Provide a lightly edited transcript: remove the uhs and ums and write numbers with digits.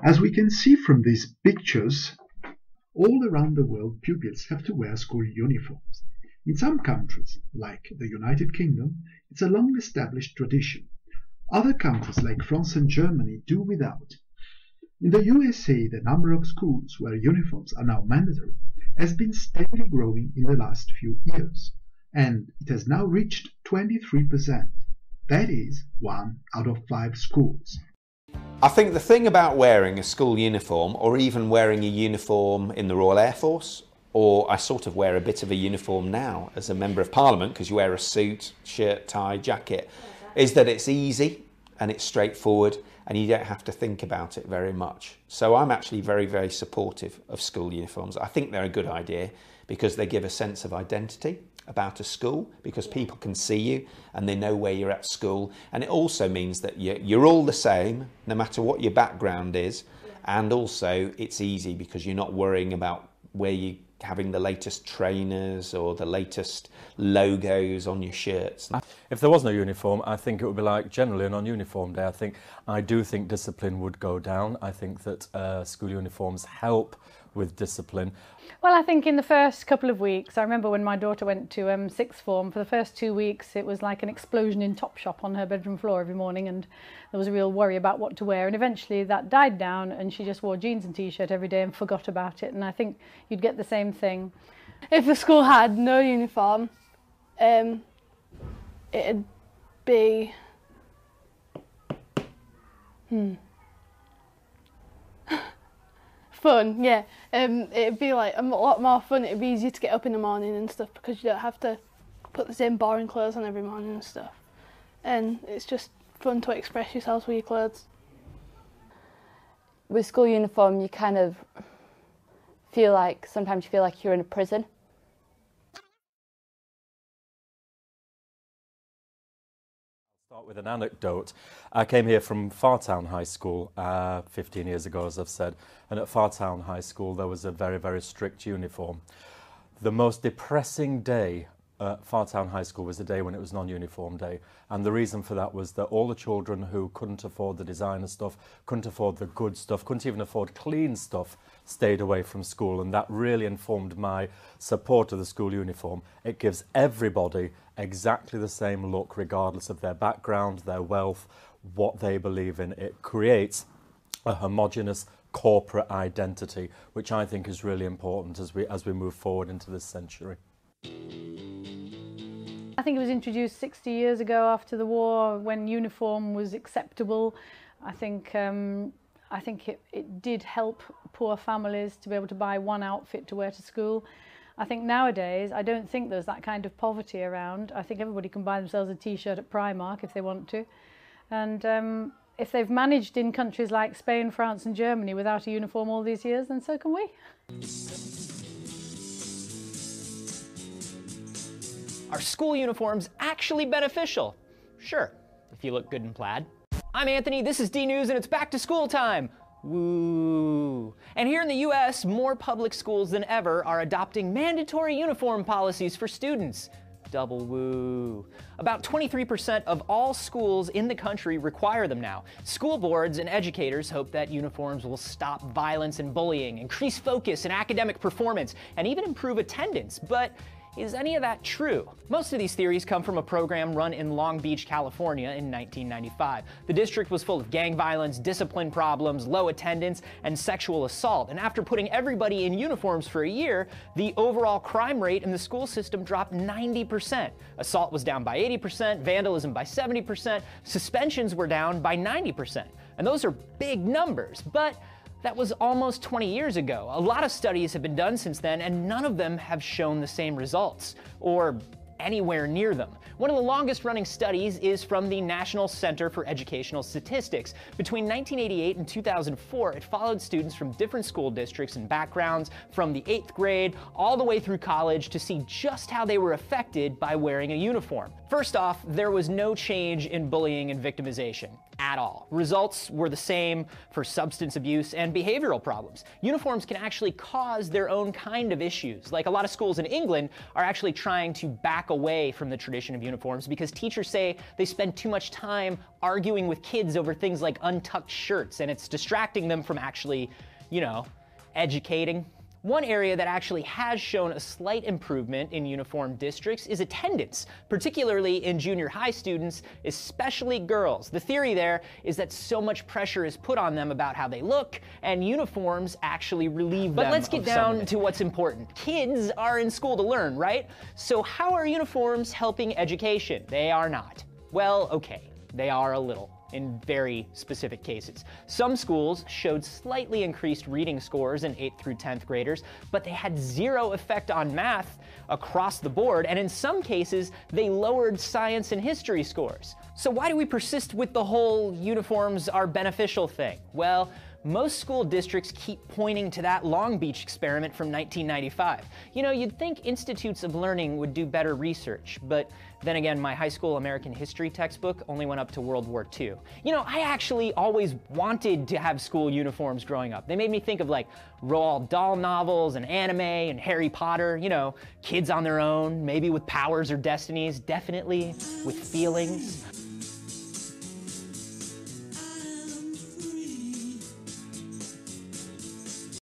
As we can see from these pictures, all around the world pupils have to wear school uniforms. In some countries, like the United Kingdom, it's a long-established tradition. Other countries, like France and Germany, do without. In the USA, the number of schools where uniforms are now mandatory has been steadily growing in the last few years, and it has now reached 23%. That is 1 out of 5 schools. I think the thing about wearing a school uniform, or even wearing a uniform in the Royal Air Force, or I sort of wear a bit of a uniform now as a Member of Parliament, because you wear a suit, shirt, tie, jacket, is that it's easy and it's straightforward and you don't have to think about it very much. So I'm actually very, very supportive of school uniforms. I think they're a good idea because they give a sense of identity about a school, because people can see you and they know where you're at school, and it also means that you're all the same no matter what your background is, and also it's easy because you're not worrying about where you having the latest trainers or the latest logos on your shirts. If there was no uniform, I think it would be like generally a non-uniform day. I do think discipline would go down. I think that school uniforms help with discipline. Well, I think in the first couple of weeks, I remember when my daughter went to sixth form, for the first 2 weeks it was like an explosion in Topshop on her bedroom floor every morning, and there was a real worry about what to wear, and eventually that died down and she just wore jeans and t-shirt every day and forgot about it, and I think you'd get the same thing. If the school had no uniform, it'd be fun, yeah. It'd be like a lot more fun. It'd be easier to get up in the morning and stuff because you don't have to put the same boring clothes on every morning and stuff. And it's just fun to express yourselves with your clothes. With school uniform, you kind of feel like, sometimes you feel like you're in a prison. Start with an anecdote. I came here from Fartown High School 15 years ago, as I've said, and at Fartown High School there was a very, very strict uniform. The most depressing day at Fartown High School was the day when it was non-uniform day, and the reason for that was that all the children who couldn't afford the designer stuff, couldn't afford the good stuff, couldn't even afford clean stuff, stayed away from school, and that really informed my support of the school uniform. It gives everybody exactly the same look regardless of their background, their wealth, what they believe in. It creates a homogeneous corporate identity, which I think is really important as we move forward into this century. I think it was introduced 60 years ago after the war, when uniform was acceptable. I think it did help poor families to be able to buy one outfit to wear to school. I think nowadays, I don't think there's that kind of poverty around. I think everybody can buy themselves a t-shirt at Primark if they want to. And if they've managed in countries like Spain, France and Germany without a uniform all these years, then so can we. Are school uniforms actually beneficial? Sure, if you look good in plaid. I'm Anthony, this is D News, and it's back to school time. Woo! And here in the US, more public schools than ever are adopting mandatory uniform policies for students. Double woo. About 23% of all schools in the country require them now. School boards and educators hope that uniforms will stop violence and bullying, increase focus and academic performance, and even improve attendance. But is any of that true? Most of these theories come from a program run in Long Beach, California in 1995. The district was full of gang violence, discipline problems, low attendance, and sexual assault. And after putting everybody in uniforms for a year, the overall crime rate in the school system dropped 90%. Assault was down by 80%, vandalism by 70%, suspensions were down by 90%. And those are big numbers, but that was almost 20 years ago. A lot of studies have been done since then, and none of them have shown the same results, or anywhere near them. One of the longest running studies is from the National Center for Educational Statistics. Between 1988 and 2004, it followed students from different school districts and backgrounds, from the 8th grade all the way through college, to see just how they were affected by wearing a uniform. First off, there was no change in bullying and victimization at all. Results were the same for substance abuse and behavioral problems. Uniforms can actually cause their own kind of issues. Like, a lot of schools in England are actually trying to back back away from the tradition of uniforms because teachers say they spend too much time arguing with kids over things like untucked shirts, and it's distracting them from actually, you know, educating. One area that actually has shown a slight improvement in uniform districts is attendance, particularly in junior high students, especially girls. The theory there is that so much pressure is put on them about how they look, and uniforms actually relieve them. But let's get down to what's important. Kids are in school to learn, right? So how are uniforms helping education? They are not. Well, okay, they are a little, in very specific cases. Some schools showed slightly increased reading scores in 8th through 10th graders, but they had zero effect on math across the board, and in some cases, they lowered science and history scores. So why do we persist with the whole uniforms are beneficial thing? Well, most school districts keep pointing to that Long Beach experiment from 1995. You know, you'd think institutes of learning would do better research, but then again, my high school American history textbook only went up to World War II. You know, I actually always wanted to have school uniforms growing up. They made me think of like Roald Dahl novels and anime and Harry Potter, you know, kids on their own, maybe with powers or destinies, definitely with feelings.